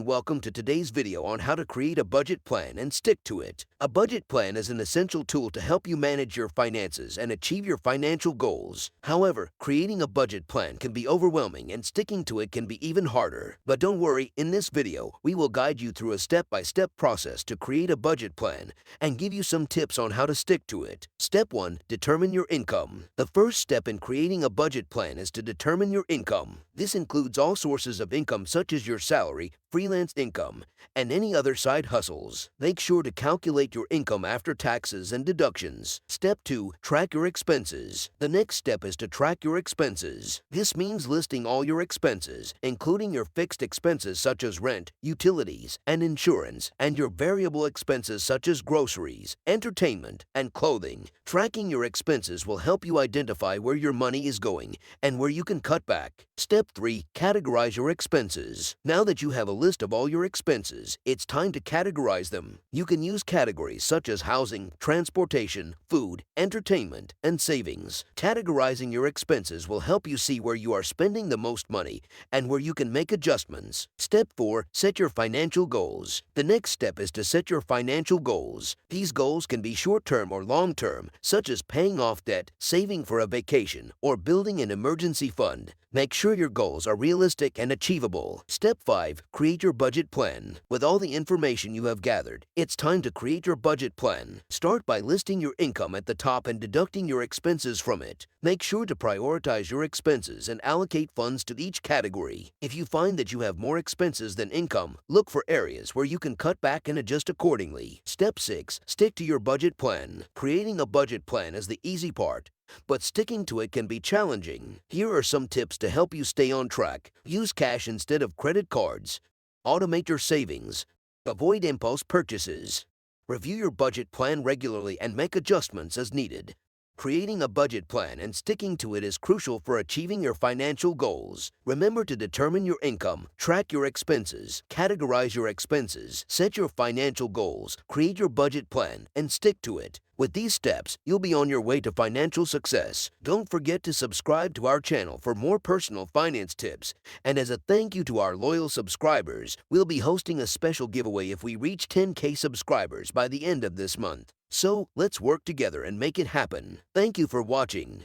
and welcome to today's video on how to create a budget plan and stick to it. A budget plan is an essential tool to help you manage your finances and achieve your financial goals. However, creating a budget plan can be overwhelming and sticking to it can be even harder. But don't worry, in this video, we will guide you through a step-by-step process to create a budget plan and give you some tips on how to stick to it. Step 1. Determine your income. The first step in creating a budget plan is to determine your income. This includes all sources of income such as your salary, freelance income, and any other side hustles. Make sure to calculate your income after taxes and deductions. Step 2. Track your expenses. The next step is to track your expenses. This means listing all your expenses, including your fixed expenses such as rent, utilities, and insurance, and your variable expenses such as groceries, entertainment, and clothing. Tracking your expenses will help you identify where your money is going and where you can cut back. Step 3. Categorize your expenses. Now that you have a list of all your expenses, it's time to categorize them. You can use categories such as housing, transportation, food, entertainment, and savings. Categorizing your expenses will help you see where you are spending the most money and where you can make adjustments. Step 4. Set your financial goals. The next step is to set your financial goals. These goals can be short-term or long-term, such as paying off debt, saving for a vacation, or building an emergency fund. Make sure your goals are realistic and achievable. Step 5. Create your budget plan. With all the information you have gathered, it's time to create your budget plan. Start by listing your income at the top and deducting your expenses from it. Make sure to prioritize your expenses and allocate funds to each category. If you find that you have more expenses than income, look for areas where you can cut back and adjust accordingly. Step 6. Stick to your budget plan. Creating a budget plan is the easy part, but sticking to it can be challenging. Here are some tips to help you stay on track. Use cash instead of credit cards. Automate your savings. Avoid impulse purchases. Review your budget plan regularly and make adjustments as needed. Creating a budget plan and sticking to it is crucial for achieving your financial goals. Remember to determine your income, track your expenses, categorize your expenses, set your financial goals, create your budget plan, and stick to it. With these steps, you'll be on your way to financial success. Don't forget to subscribe to our channel for more personal finance tips. And as a thank you to our loyal subscribers, we'll be hosting a special giveaway if we reach 10K subscribers by the end of this month. So, let's work together and make it happen. Thank you for watching.